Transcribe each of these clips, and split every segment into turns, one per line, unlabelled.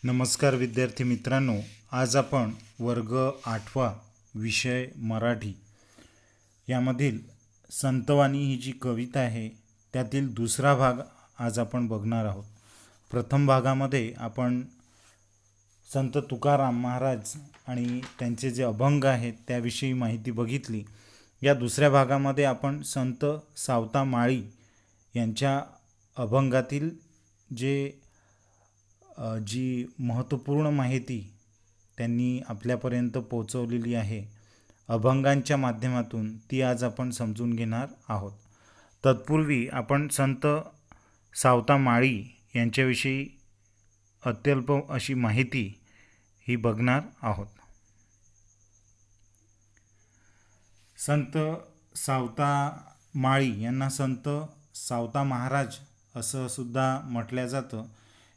नमस्कार विद्यार्थी मित्रांनो, आज आपण वर्ग 8वा विषय मराठी यामधील संतवाणी ही जी कविता आहे त्यातील दुसरा भाग आज आपण बघणार आहोत. प्रथम भागामध्ये आपण संत तुकाराम महाराज आणि त्यांचे जे अभंग आहेत त्याविषयी माहिती बघितली. या दुसऱ्या भागामध्ये आपण संत सावता माळी यांच्या अभंगातील जी महत्त्वपूर्ण माहिती त्यांनी आपल्यापर्यंत पोहोचवलेली आहे अभंगांच्या माध्यमातून, ती आज आपण समजून घेणार आहोत. तत्पूर्वी आपण संत सावता माळी यांच्याविषयी अत्यल्प अशी माहिती ही बघणार आहोत. संत सावता माळी यांना संत सावता महाराज असं सुद्धा म्हटलं जातं.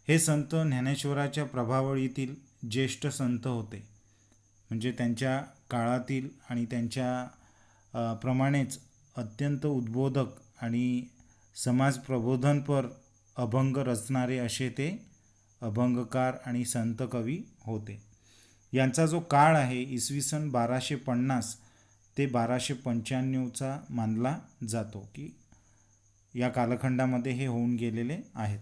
हे संत ज्ञानेश्वराच्या प्रभावळीतील ज्येष्ठ संत होते. म्हणजे त्यांच्या काळातील आणि त्यांच्या प्रमाणेच अत्यंत उद्बोधक आणि समाज प्रबोधनपर अभंग रचणारे असे ते अभंगकार आणि संत कवी होते. यांचा जो काळ आहे इसवी सन 1250 ते 1295चा मानला जातो की या कालखंडामध्ये हे होऊन गेलेले आहेत.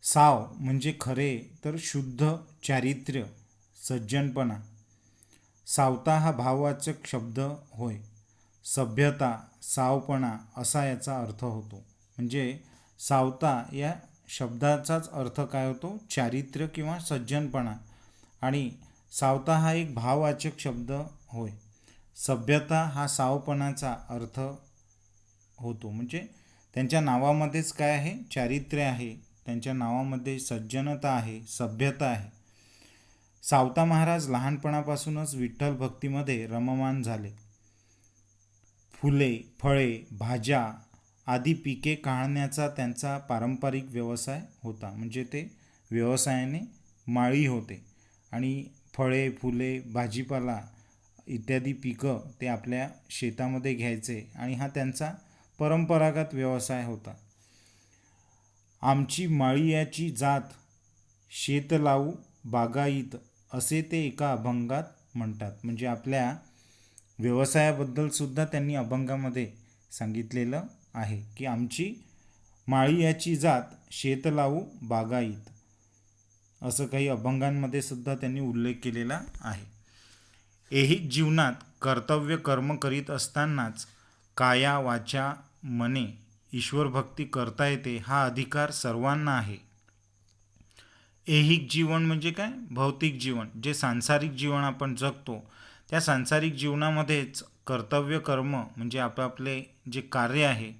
साव म्हणजे खरे तर शुद्ध चारित्र्य, सज्जनपणा. सावता हा भाववाचक शब्द होय. सभ्यता, सावपणा असा याचा अर्थ होतो. म्हणजे सावता या शब्दाचाच अर्थ काय होतो? चारित्र्य किंवा सज्जनपणा. आणि सावता हा एक भाववाचक शब्द होय. सभ्यता हा सावपणाचा अर्थ होतो. म्हणजे त्यांच्या नावामध्येच काय आहे? चारित्र्य आहे. त्यांच्या नावामध्ये सज्जनता आहे, सभ्यता आहे. सावता महाराज लहानपणापासूनच विठ्ठल भक्तीमध्ये रममाण झाले. फुले, फळे, भाज्या आदी पिके काढण्याचा त्यांचा पारंपरिक व्यवसाय होता. म्हणजे ते व्यवसायाने माळी होते आणि फळे, फुले, भाजीपाला इत्यादी पिकं ते आपल्या शेतामध्ये घ्यायचे आणि हा त्यांचा परंपरागत व्यवसाय होता. आमची माळीयाची जात, शेत लावू बागायत, असे ते एका अभंगात म्हणतात. म्हणजे आपल्या व्यवसायाबद्दल सुद्धा त्यांनी अभंगामध्ये सांगितलेलं आहे की आमची माळीयाची जात, शेत लावू बागायत, असं काही अभंगांमध्ये सुद्धा त्यांनी उल्लेख केलेला आहे. ऐहिक जीवनात कर्तव्य कर्म करीत असतानाच काया वाचा मने ईश्वर भक्ती करता येते, हा अधिकार सर्वांना आहे. ऐहिक जीवन म्हणजे काय? भौतिक जीवन. जे सांसारिक जीवन आपण जगतो त्या सांसारिक जीवनामध्येच कर्तव्य कर्म म्हणजे आपापले जे कार्य आहे,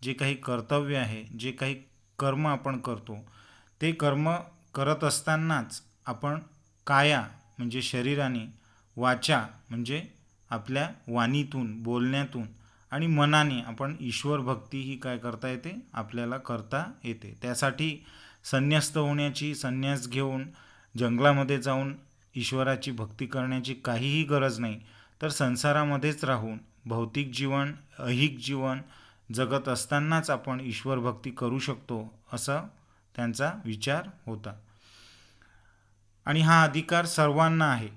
जे काही कर्तव्य आहे, जे काही कर्म आपण करतो ते कर्म करत असतानाच आपण काया म्हणजे शरीराने, वाचा म्हणजे आपल्या वाणीतून, बोलण्यातून आणि मनाने आपण ईश्वर भक्ती ही काय करता येते? आपल्याला करता येते. त्यासाठी संन्यस्त होण्याची, संन्यास घेऊन जंगलामध्ये जाऊन ईश्वराची भक्ती करण्याची काहीही गरज नाही. तर संसारामध्येच राहून भौतिक जीवन, ऐहिक जीवन जगत असतानाच आपण ईश्वर भक्ती करू शकतो, असा त्यांचा विचार होता. आणि हा अधिकार सर्वांना आहे.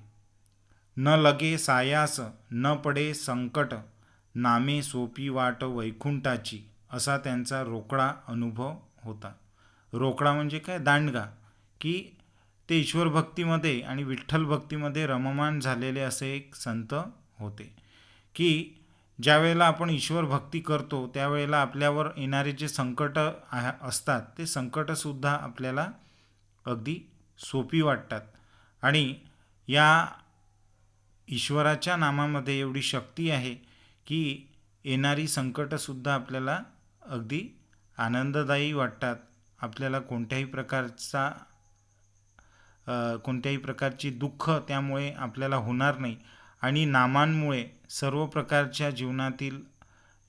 न लगे सायास, न पडे संकट, नामे सोपी वाट वैकुंठाची, असा त्यांचा रोकडा अनुभव होता. रोकडा म्हणजे काय? दांडगा. की ते ईश्वर भक्तीमध्ये आणि विठ्ठल भक्तीमध्ये रममाण झालेले असे एक संत होते. की ज्या वेळेला आपण ईश्वर भक्ती करतो त्यावेळेला आपल्यावर येणारे जे संकट असतात ते संकटसुद्धा आपल्याला अगदी सोपी वाटतात. आणि या ईश्वराच्या नामामध्ये एवढी शक्ती आहे की येणारी संकटसुद्धा आपल्याला अगदी आनंददायी वाटतात. आपल्याला कोणत्याही प्रकारची दुःख त्यामुळे आपल्याला होणार नाही. आणि नामांमुळे सर्व प्रकारच्या जीवनातील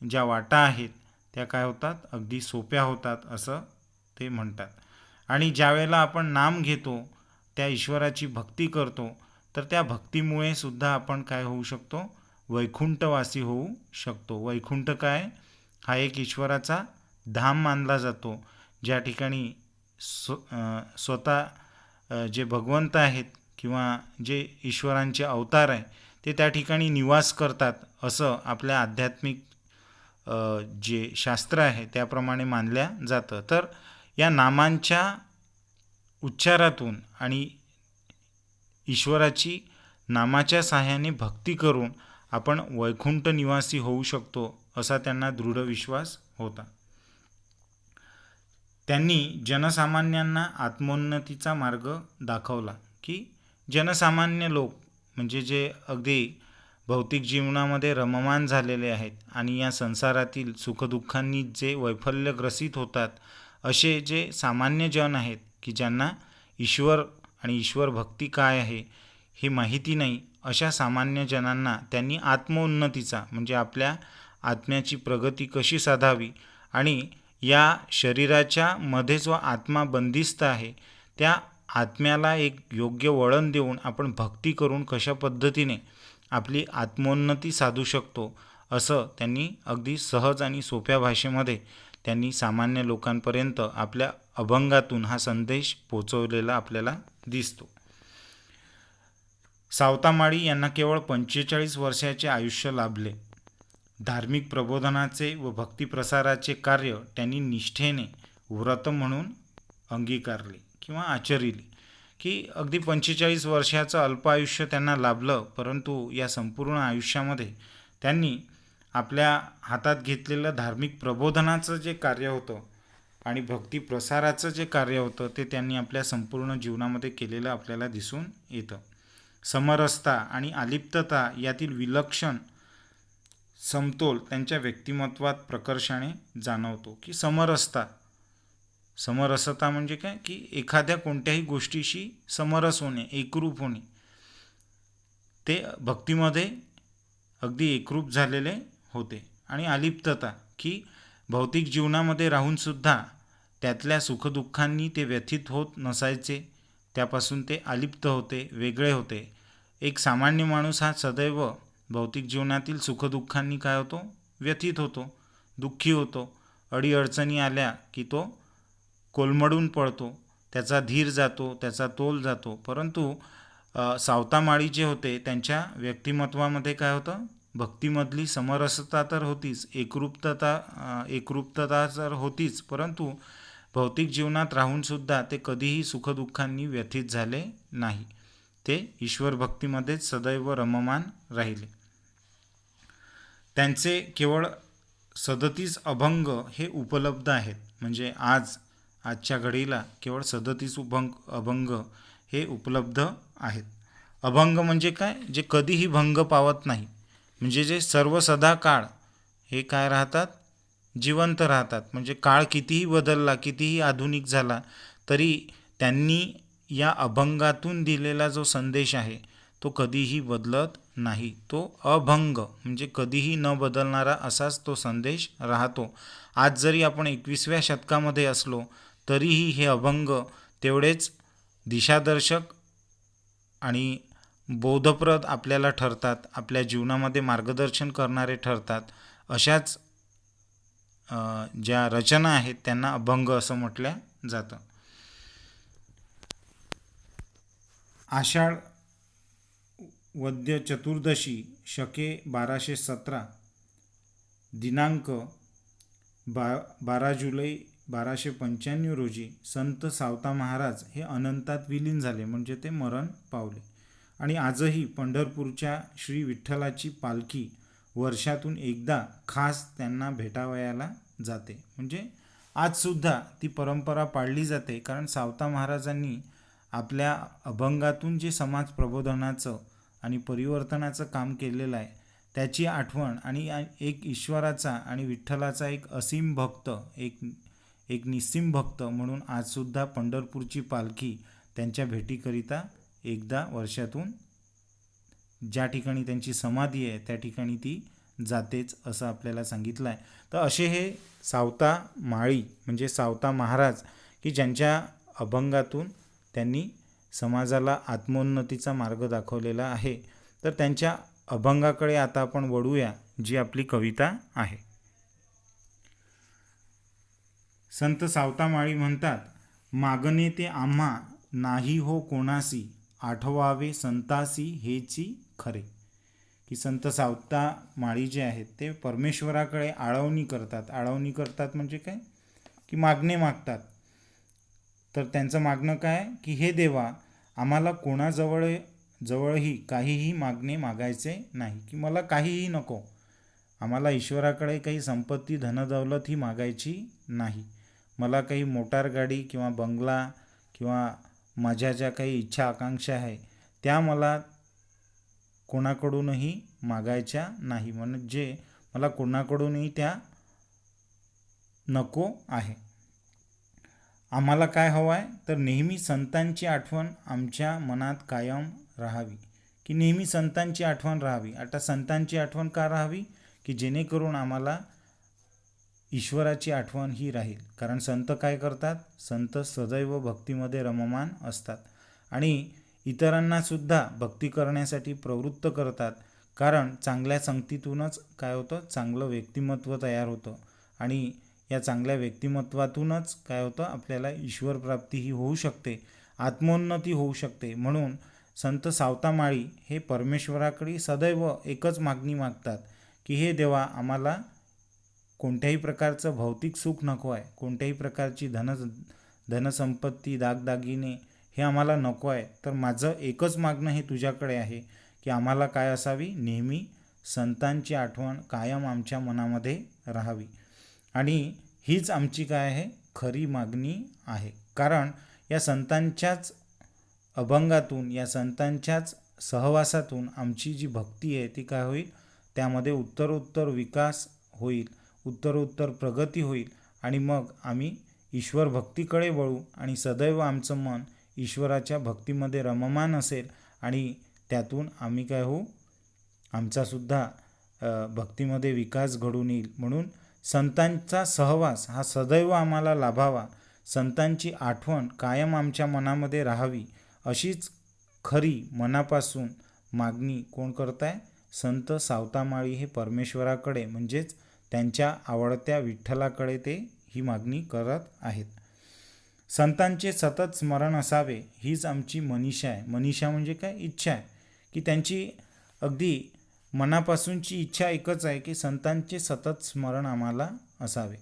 ज्या वाटा आहेत त्या काय होतात? अगदी सोप्या होतात असं ते म्हणतात. आणि ज्या वेळेला आपण नाम घेतो, त्या ईश्वराची भक्ती करतो, तर त्या भक्तीमुळे सुद्धा आपण काय होऊ शकतो? वैकुंठवासी होऊ शकतो. वैकुंठ काय? हा एक ईश्वराचा धाम मानला जातो, ज्या ठिकाणी स्वतः जे भगवंत आहेत किंवा जे ईश्वरांचे अवतार आहे ते त्या ठिकाणी निवास करतात असं आपल्या आध्यात्मिक जे शास्त्र आहे त्याप्रमाणे मानल्या जातं. तर या नामांच्या उच्चारातून आणि ईश्वराची नामाच्या साहाय्याने भक्ती करून आपण वैकुंठ निवासी होऊ शकतो असा त्यांना दृढ विश्वास होता. त्यांनी जनसामान्यांना आत्मोन्नतीचा मार्ग दाखवला की जनसामान्य लोक म्हणजे जे अगदी भौतिक जीवनामध्ये रममाण झालेले आहेत आणि या संसारातील सुखदुःखांनी जे वैफल्यग्रसित होतात असे जे सामान्य जन आहेत की ज्यांना ईश्वर आणि ईश्वर भक्ती काय आहे हे माहिती नाही, अशा सामान्य जनांना त्यांनी आत्मोन्नतीचा म्हणजे आपल्या आत्म्याची प्रगती कशी साधावी आणि या शरीराच्या मध्ये जो आत्मा बंदिस्त आहे त्या आत्म्याला एक योग्य वळण देऊन आपण भक्ती करून कशा पद्धतीने आपली आत्मोन्नती साधू शकतो असं त्यांनी अगदी सहज आणि सोप्या भाषेमध्ये त्यांनी सामान्य लोकांपर्यंत आपल्या अभंगातून हा संदेश पोचवलेला आपल्याला दिसतो. सावतामाळी यांना केवळ 45 वर्षाचे आयुष्य लाभले. धार्मिक प्रबोधनाचे व भक्तिप्रसाराचे कार्य त्यांनी निष्ठेने व्रत म्हणून अंगीकारले किंवा आचरिले की अगदी 45 वर्षाचं अल्प आयुष्य त्यांना लाभलं, परंतु या संपूर्ण आयुष्यामध्ये त्यांनी आपल्या हातात घेतलेलं धार्मिक प्रबोधनाचं जे कार्य होतं आणि भक्तिप्रसाराचं जे कार्य होतं ते त्यांनी आपल्या संपूर्ण जीवनामध्ये केलेलं आपल्याला दिसून येतं. समरसता आणि अलिप्तता यातील विलक्षण समतोल त्यांच्या व्यक्तिमत्वात प्रकर्षाने जाणवतो की समरसता म्हणजे काय की एखाद्या कोणत्याही गोष्टीशी समरस होणे, एकरूप होणे, ते भक्तीमध्ये अगदी एकरूप झालेले होते. आणि अलिप्तता की भौतिक जीवनामध्ये राहूनसुद्धा त्यातल्या सुखदुःखांनी ते व्यथित होत नसायचे, त्यापासून ते अलिप्त होते, वेगळे होते. एक सामान्य माणूस हा सदैव भौतिक जीवनातील सुखदुःखांनी काय होतो, व्यथित होतो, दुःखी होतो. अडीअडचणी आल्या की तो कोलमडून पडतो, त्याचा धीर जातो, त्याचा तोल जातो. परंतु सावतामाळी जे होते त्यांच्या व्यक्तिमत्वामध्ये काय होतं, भक्तीमधली समरसता तर होतीच, एकरूपता तर होतीच, परंतु भौतिक जीवनात राहूनसुद्धा ते कधीही सुखदुःखांनी व्यथित झाले नाही. ते ईश्वर भक्तीमध्येच सदैव रममाण राहिले. त्यांचे केवळ 37 अभंग हे उपलब्ध आहेत. म्हणजे आजच्या घडीला केवळ 37 अभंग हे उपलब्ध आहेत. अभंग म्हणजे काय, जे कधीही भंग पावत नाही, म्हणजे जे सर्व सदा काळ हे काय राहतात, जिवंत राहतात. म्हणजे काळ कितीही बदलला, कितीही आधुनिक झाला तरी त्यांनी या अभंगातून दिलेला जो संदेश आहे तो कधीही बदलत नाही. तो अभंग म्हणजे कधीही न बदलणारा असाच तो संदेश राहतो. आज जरी आपण 21व्या शतकामध्ये असलो तरीही हे अभंग तेवढेच दिशादर्शक आणि बोधप्रद आपल्याला ठरतात, आपल्या जीवनामध्ये मार्गदर्शन करणारे ठरतात. अशाच ज्या रचना आहेत त्यांना अभंग असं म्हटलं जातं. आषाढ वद्य चतुर्दशी शके 1217 दिनांक 12 जुलै 1295 रोजी संत सावता महाराज हे अनंतात विलीन झाले, म्हणजे ते मरण पावले. आणि आजही पंढरपूरच्या श्री विठ्ठलाची पालखी वर्षातून एकदा खास त्यांना भेटावयाला जाते. म्हणजे आजसुद्धा ती परंपरा पाळली जाते, कारण सावता महाराजांनी आपल्या अभंगातून जे समाज प्रबोधनाचं आणि परिवर्तनाचं काम केलेलं आहे त्याची आठवण आणि एक ईश्वराचा आणि विठ्ठलाचा एक असीम भक्त, एक निस्सीम भक्त म्हणून आजसुद्धा पंढरपूरची पालखी त्यांच्या भेटीकरिता एकदा वर्षातून ज्या ठिकाणी त्यांची समाधी आहे त्या ठिकाणी ती जातेच असं आपल्याला सांगितलं आहे. तर असे हे सावता माळी म्हणजे सावता महाराज की ज्यांच्या अभंगातून त्यांनी समाजाला आत्मोन्नतीचा मार्ग दाखवलेला आहे. तर त्यांच्या अभंगाकडे आता आपण वळूया, जी आपली कविता आहे. संत सावता माळी म्हणतात, मागणे ते आम्हा नाही हो कोणासी, आठवावे संतासी हेची खरे. की संत सावता माळी जे आहेत ते परमेश्वराकडे आळवणी करतात म्हणजे काय, की मागणे मागतात. तर त्यांचं मागणं काय, की हे देवा, आम्हाला जवळही काहीही मागणे मागायचे नाही, की मला काहीही नको. आम्हाला ईश्वराकडे काही संपत्ती धनदौलत ही मागायची नाही. मला काही मोटार गाडी किंवा बंगला किंवा माझ्या ज्या काही इच्छा आकांक्षा आहे त्या मला कोणाकडूनही मागायच्या नाही, म्हणजे मला कोणाकडूनही त्या नको आहे. आम्हाला काय हवं आहे, तर नेहमी संतांची आठवण आमच्या मनात कायम राहावी. की नेहमी संतांची आठवण राहावी. आता संतांची आठवण का राहावी, की जेणेकरून आम्हाला ईश्वराची आठवण ही राहील. कारण संत काय करतात, संत सदैव भक्तीमध्ये रममान असतात आणि इतरांनासुद्धा भक्ती करण्यासाठी प्रवृत्त करतात. कारण चांगल्या संगतीतूनच काय होतं, चांगलं व्यक्तिमत्व तयार होतं आणि या चांगल्या व्यक्तिमत्वातूनच काय होतं, आपल्याला ईश्वर प्राप्ती ही होऊ शकते, आत्मोन्नती होऊ शकते. म्हणून संत सावता माळी हे परमेश्वराकडे सदैव एकच मागणी मागतात, की हे देवा, आम्हाला कोणत्याही प्रकारचं भौतिक सुख नको आहे, कोणत्याही प्रकारची धनसंपत्ती दागदागिने हे आम्हाला नको आहे. तर माझं एकच मागणं हे तुझ्याकडे आहे, की आम्हाला काय असावी, नेहमी संतांची आठवण कायम आमच्या मनामध्ये राहावी. आणि हीच आमची काय आहे, खरी मागणी आहे. कारण या संतांच्याच अभंगातून, या संतांच्याच सहवासातून आमची जी भक्ती आहे ती काय होईल, त्यामध्ये उत्तरोत्तर विकास होईल, उत्तरोत्तर प्रगती होईल आणि मग आम्ही ईश्वर भक्तीकडे वळू आणि सदैव आमचं मन ईश्वराच्या भक्तीमध्ये रममान असेल आणि त्यातून आम्ही काय होऊ, आमचासुद्धा भक्तीमध्ये विकास घडून येईल. म्हणून संतांचा सहवास हा सदैव आम्हाला लाभावा, संतांची आठवण कायम आमच्या मनामध्ये राहावी, अशीच खरी मनापासून मागणी कोण करत आहे, संत सावतामाळी हे परमेश्वराकडे म्हणजेच त्यांच्या आवडत्या विठ्ठलाकडे ते ही मागणी करत आहेत. संतांचे सतत स्मरण असावे हीच आमची मनीषा आहे. मनीषा म्हणजे काय, इच्छा आहे, की त्यांची अगदी मनापासूनची इच्छा एकच आहे, की संतांचे सतत स्मरण आम्हाला असावे.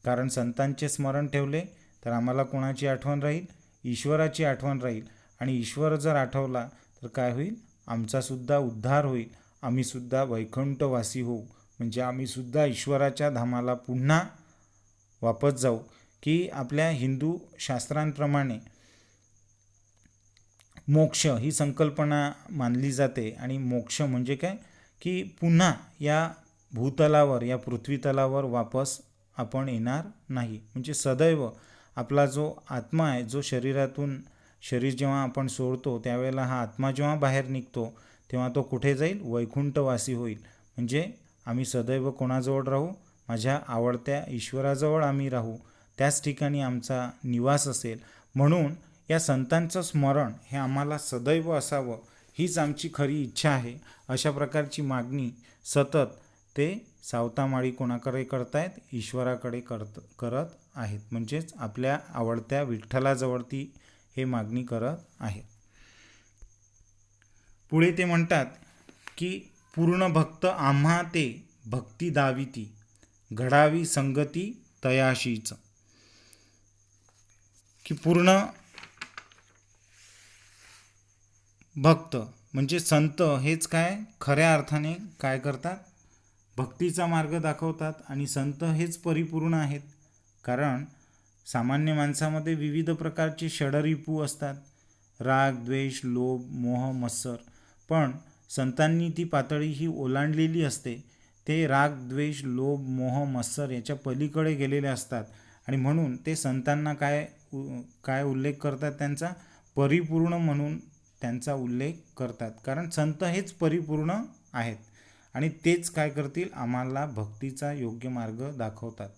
कारण संतांचे स्मरण ठेवले तर आम्हाला कोणाची आठवण राहील, ईश्वराची आठवण राहील आणि ईश्वर जर आठवला तर काय होईल, आमचासुद्धा उद्धार होईल, आम्हीसुद्धा वैकुंठवासी होऊ, म्हणजे आम्हीसुद्धा ईश्वराच्या धामाला पुन्हा वापस जाऊ. की आपल्या हिंदू शास्त्रांप्रमाणे मोक्ष ही संकल्पना मानली जाते आणि मोक्ष म्हणजे काय, की पुन्हा या भूतलावर, या पृथ्वीतलावर वापस आपण येणार नाही. म्हणजे सदैव आपला जो आत्मा आहे, जो शरीर जेव्हा आपण सोडतो त्यावेळेला हा आत्मा जेव्हा बाहेर निघतो तेव्हा तो कुठे जाईल, वैकुंठवासी होईल. म्हणजे आम्ही सदैव कोणाजवळ राहू, माझ्या आवडत्या ईश्वराजवळ आम्ही राहू, त्याच ठिकाणी आमचा निवास असेल. म्हणून या संतांचं स्मरण हे आम्हाला सदैव असावं हीच आमची खरी इच्छा आहे. अशा प्रकारची मागणी सतत ते सावतामाळी कोणाकडे करतायत, ईश्वराकडे करत आहेत. म्हणजेच आपल्या आवडत्या विठ्ठलाजवळ ती हे मागणी करत आहे. पुढे ते म्हणतात की पूर्ण भक्त आम्हा ते भक्ती दाविती, घडावी संगती तयाशीच. की पूर्ण भक्त म्हणजे संत हेच काय खऱ्या अर्थाने काय करतात, भक्तीचा मार्ग दाखवतात आणि संत हेच परिपूर्ण आहेत. कारण सामान्य माणसामध्ये विविध प्रकारचे षडरिपू असतात, राग, द्वेष, लोभ, मोह, मत्सर. पण संतांनी ती पातळी ही ओलांडलेली असते. ते राग, द्वेष, लोभ, मोह, मत्सर याच्या पलीकडे गेलेले असतात आणि म्हणून ते संतांना काय उल्लेख करतात, त्यांचा परिपूर्ण म्हणून त्यांचा उल्लेख करतात. कारण संत हेच परिपूर्ण आहेत आणि तेच काय करतील, आम्हाला भक्तीचा योग्य मार्ग दाखवतात.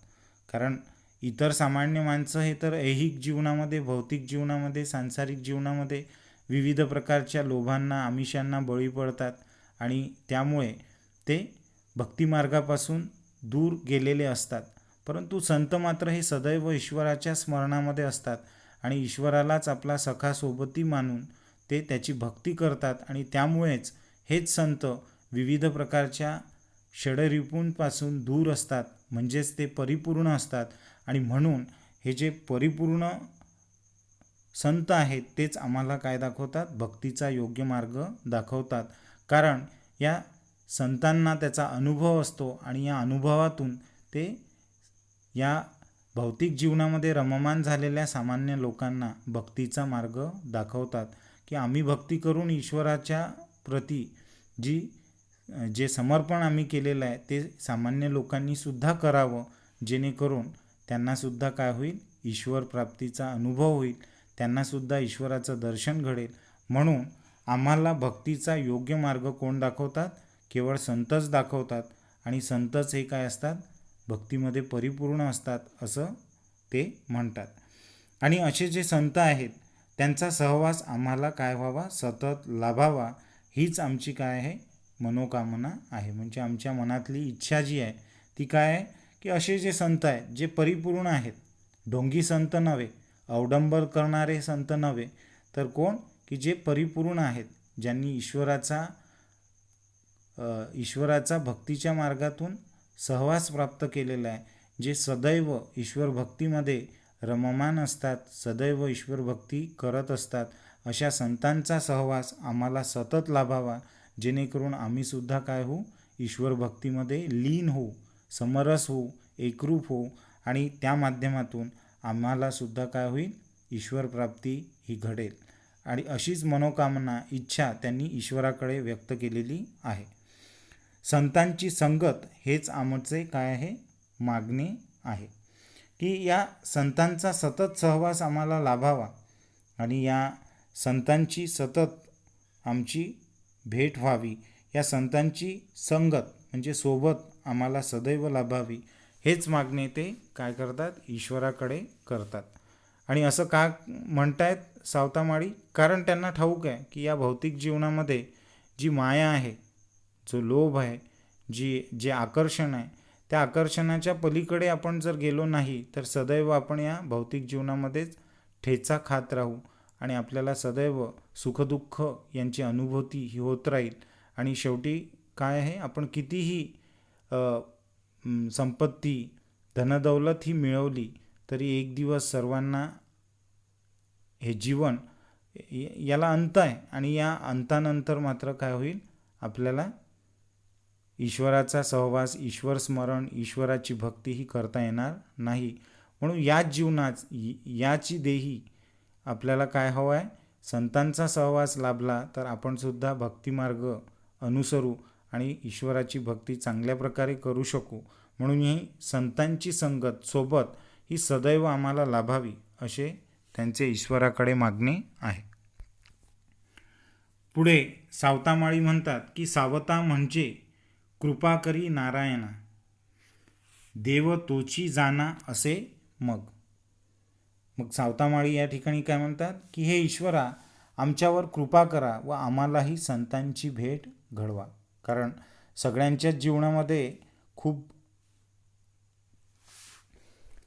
कारण इतर सामान्य माणसं हे तर ऐहिक जीवनामध्ये, भौतिक जीवनामध्ये, सांसारिक जीवनामध्ये विविध प्रकारच्या लोभांना, आमिषांना बळी पडतात आणि त्यामुळे ते भक्तिमार्गापासून दूर गेलेले असतात. परंतु संत मात्र हे सदैव ईश्वराच्या स्मरणामध्ये असतात आणि ईश्वरालाच आपला सखा सोबती मानून ते त्याची भक्ती करतात. आणि त्यामुळेच हेच संत विविध प्रकारच्या षडरिपूंपासून दूर असतात, म्हणजेच ते परिपूर्ण असतात. आणि म्हणून हे जे परिपूर्ण संत आहेत तेच आम्हाला काय दाखवतात? भक्तीचा योग्य मार्ग दाखवतात. कारण या संतांना त्याचा अनुभव असतो आणि या अनुभवातून ते या भौतिक जीवनामध्ये रममाण झालेल्या सामान्य लोकांना भक्तीचा मार्ग दाखवतात, की आम्ही भक्ती करून ईश्वराच्या प्रती जे समर्पण आम्ही केलेलं आहे ते सामान्य लोकांनी सुद्धा करावं, जेणेकरून त्यांनासुद्धा काय होईल? ईश्वर प्राप्तीचा अनुभव होईल, त्यांनासुद्धा ईश्वराचं दर्शन घडेल. म्हणून आम्हाला भक्तीचा योग्य मार्ग कोण दाखवतात? केवळ संतच दाखवतात. आणि संतच हे काय असतात? भक्तीमध्ये परिपूर्ण असतात असं ते म्हणतात. आणि असे जे संत आहेत त्यांचा सहवास आम्हाला काय व्हावा? सतत लाभावा, हीच आमची काय आहे? मनोकामना आहे. म्हणजे आमच्या मनातली इच्छा जी आहे ती काय आहे? की असे जे संत आहेत जे परिपूर्ण आहेत, ढोंगी संत नव्हे, अवडंबर करणारे संत नव्हे, तर कोण? की जे परिपूर्ण आहेत, ज्यांनी ईश्वराचा भक्तीच्या मार्गातून सहवास प्राप्त केलेला आहे, जे सदैव ईश्वर भक्तीमध्ये रममाण असतात, सदैव ईश्वर भक्ती करत असतात, अशा संतांचा सहवास आम्हाला सतत लाभावा, जेणेकरून आम्हीसुद्धा काय होऊ? ईश्वर भक्तीमध्ये लीन होऊ, समरस होऊ, एकरूप होऊ. आणि त्या माध्यमातून आम्हालासुद्धा काय होईल? ईश्वर प्राप्ती ही घडेल. आणि अशीच मनोकामना, इच्छा त्यांनी ईश्वराकडे व्यक्त केलेली आहे. संतांची संगत हेच आमचे काय आहे? मागणे आहे, की या संतांचा सतत सहवास आम्हाला लाभावा आणि या संतांची सतत आमची भेट व्हावी, या संतांची संगत म्हणजे सोबत आम्हाला सदैव लाभावी, हेच मागणे ते काय करतात? ईश्वराकडे करतात. आणि असं का म्हणतायत सावतामाळी? कारण त्यांना ठाऊक आहे की या भौतिक जीवनामध्ये जी माया आहे, जो लोभ आहे, जे आकर्षण आहे, त्या आकर्षणाच्या पलीकडे आपण जर गेलो नाही तर सदैव आपण या भौतिक जीवनामध्येच ठेचा खात राहू आणि आपल्याला सदैव सुखदुःख यांची अनुभूती ही होत राहील. आणि शेवटी काय आहे? आपण कितीही संपत्ती, धनदौलत ही मिळवली तरी एक दिवस सर्वांना हे जीवन याला अंत आहे. आणि या अंतानंतर मात्र काय होईल? आपल्याला ईश्वराचा सहवास, ईश्वर स्मरण, ईश्वराची भक्ती ही करता येणार नाही. म्हणून याच जीवनात याची देही आपल्याला काय हवं आहे? संतांचा सहवास लाभला तर आपण सुद्धा भक्तिमार्ग अनुसरू आणि ईश्वराची भक्ती चांगल्या प्रकारे करू शकू. म्हणून ही संतांची संगत सोबत ही सदैव आम्हाला लाभावी, असे त्यांचे ईश्वराकडे मागणे आहे. पुढे सावतामाळी म्हणतात की सावता म्हणजे कृपा करी नारायणा, देव तोची जाना असे मग. सावतामाळी या ठिकाणी काय म्हणतात? की हे ईश्वरा, आमच्यावर कृपा करा व आम्हालाही संतांची भेट घडवा. कारण सगळ्यांच्याच जीवनामध्ये खूप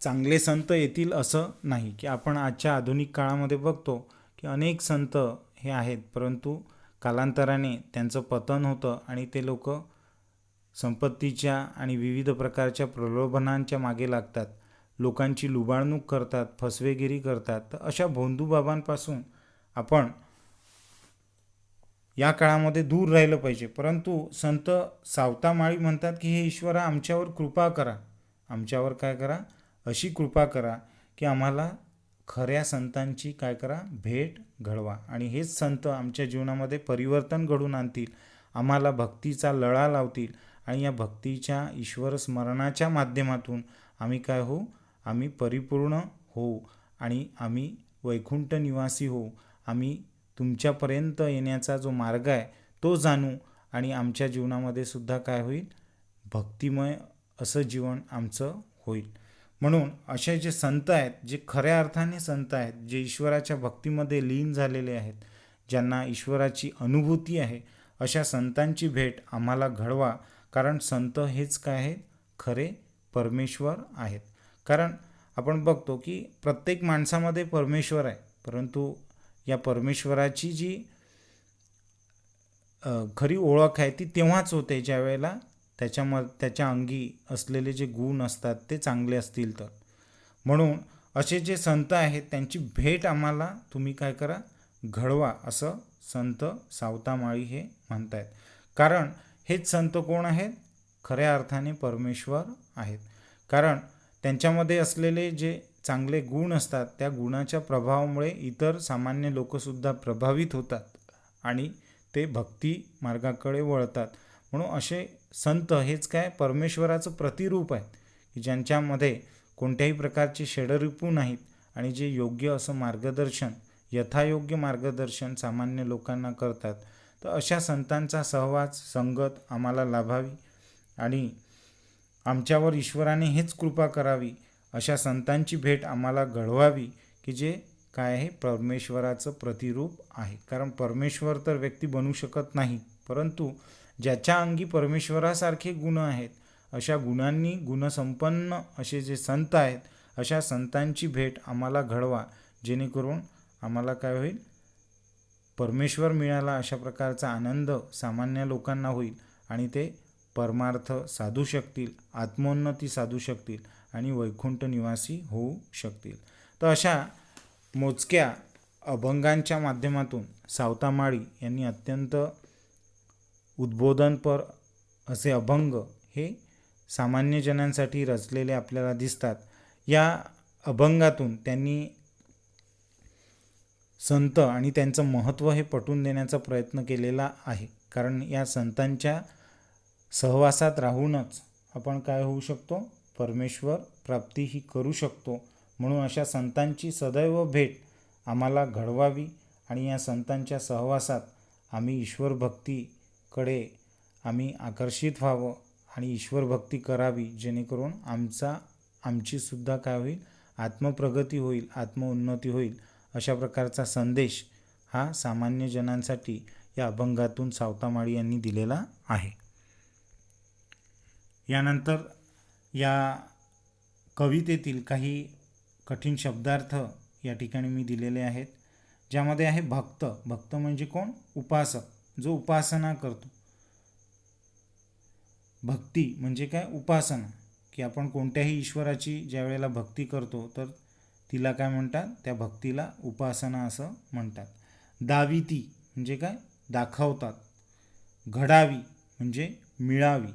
चांगले संत येतील असं नाही, की आपण आजच्या आधुनिक काळामध्ये बघतो की अनेक संत हे आहेत, परंतु कालांतराने त्यांचं पतन होतं आणि ते लोक संपत्तीच्या आणि विविध प्रकारच्या प्रलोभनांच्या मागे लागतात, लोकांची लुबाडणूक करतात, फसवेगिरी करतात. तर अशा भोंदूबाबांपासून आपण या काळामध्ये दूर राहिलं पाहिजे. परंतु संत सावतामाळी म्हणतात की हे ईश्वरा, आमच्यावर कृपा करा, आमच्यावर काय करा? अशी कृपा करा की आम्हाला खऱ्या संतांची काय करा? भेट घडवा. आणि हेच संत आमच्या जीवनामध्ये परिवर्तन घडून आणतील, आम्हाला भक्तीचा लळा लावतील आणि या भक्तीच्या ईश्वर स्मरणाच्या माध्यमातून आम्ही काय होऊ? आम्ही परिपूर्ण होऊ आणि आम्ही वैकुंठ निवासी होऊ. आम्ही तुमच्यापर्यंत येण्याचा जो मार्ग आहे तो जाणू आणि आमच्या जीवनामध्ये सुद्धा काय होईल? भक्तिमय असं जीवन आमचं होईल. म्हणून असे जे संत आहेत, जे खऱ्या अर्थाने संत आहेत, जे ईश्वराच्या भक्तीमध्ये लीन झालेले आहेत, ज्यांना ईश्वराची अनुभूती आहे, अशा संतांची भेट आम्हाला घडवा. कारण संत हेच काय आहेत? खरे परमेश्वर आहेत. कारण आपण बघतो की प्रत्येक माणसामध्ये परमेश्वर आहे, परंतु या परमेश्वराची जी खरी ओळख आहे ती तेव्हाच होते ज्या वेळेला त्याच्या अंगी असलेले जे गुण असतात ते चांगले असतील तर. म्हणून असे जे संत आहेत त्यांची भेट आम्हाला तुम्ही काय करा, घडवा, असं संत सावतामाळी हे म्हणतायत. कारण हेच संत कोण आहेत, खऱ्या अर्थाने परमेश्वर आहेत. कारण त्यांच्यामध्ये असलेले जे चांगले गुण असतात त्या गुणाच्या प्रभावामुळे इतर सामान्य लोकसुद्धा प्रभावित होतात आणि ते भक्ती मार्गाकडे वळतात. म्हणून असे संत हेच काय, परमेश्वराचं प्रतिरूप आहे की ज्यांच्यामध्ये कोणत्याही प्रकारचे षडरिपू नाहीत आणि जे योग्य असं मार्गदर्शन, यथायोग्य मार्गदर्शन सामान्य लोकांना करतात. तर अशा संतांचा सहवास, संगत आम्हाला लाभावी आणि आमच्यावर ईश्वराने हेच कृपा करावी, अशा संतांची भेट आम्हाला घडवावी की जे काय आहे, परमेश्वराचं प्रतिरूप आहे. कारण परमेश्वर तर व्यक्ती बनू शकत नाही, परंतु ज्याच्या अंगी परमेश्वरासारखे गुण आहेत, अशा गुणांनी गुणसंपन्न असे जे संत आहेत, अशा संतांची भेट आम्हाला घडवा, जेणेकरून आम्हाला काय होईल, परमेश्वर मिळाला अशा प्रकारचा आनंद सामान्य लोकांना होईल आणि ते परमार्थ साधू शकतील, आत्मोन्नती साधू शकतील आणि वैकुंठ निवासी होऊ शकतील. तर अशा मोजक्या अभंगांच्या माध्यमातून सावतामाळी यांनी अत्यंत उद्बोधनपर असे अभंग हे सामान्य जनांसाठी रचलेले आपल्याला दिसतात. या अभंगातून त्यांनी संत आणि त्यांचं महत्त्व हे पटवून देण्याचा प्रयत्न केलेला आहे. कारण या संतांच्या सहवासात राहूनच आपण काय होऊ शकतो, परमेश्वर प्राप्ती ही करू शकतो. म्हणून अशा संतांची सदैव भेट आम्हाला घडवावी आणि या संतांच्या सहवासात आम्ही ईश्वर भक्तीकडे आम्ही आकर्षित व्हावं आणि ईश्वर भक्ती करावी, जेणेकरून आमचीसुद्धा काय होईल, आत्मप्रगती होईल, आत्मोन्नती होईल. अशा प्रकारचा संदेश हा सामान्य जनांसाठी या अभंगातून सावतामाळी यांनी दिलेला आहे. यानंतर या कवितेतील काही कठीण शब्दार्थ या ठिकाणी मी दिलेले आहेत, ज्यामध्ये आहे भक्त. भक्त म्हणजे कोण, उपासक, जो उपासना करतो. भक्ती म्हणजे काय, उपासना, की आपण कोणत्याही ईश्वराची ज्या वेळेला भक्ती करतो तर तिला काय म्हणतात, त्या भक्तीला उपासना असं म्हणतात. दाविती म्हणजे काय, दाखवतात. घडावी म्हणजे मिळावी.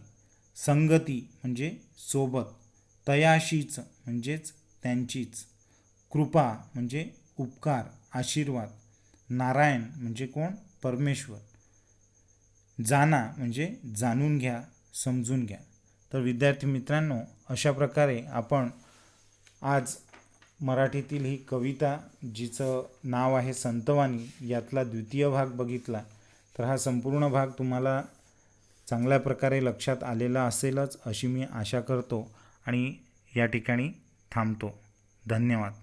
संगती म्हणजे सोबत. तयाशीच म्हणजेच त्यांचीच. कृपा म्हणजे उपकार, आशीर्वाद. नारायण म्हणजे कोण, परमेश्वर. जाना म्हणजे जाणून घ्या, समजून घ्या. तर विद्यार्थी मित्रांनो, अशा प्रकारे आपण आज मराठीतील ही कविता, जिचं नाव आहे संतवाणी, यातला द्वितीय भाग बघितला. तर हा संपूर्ण भाग तुम्हाला चांगल्या प्रकारे लक्षात आलेला असेलच अशी मी आशा करतो आणि या ठिकाणी थांबतो. धन्यवाद.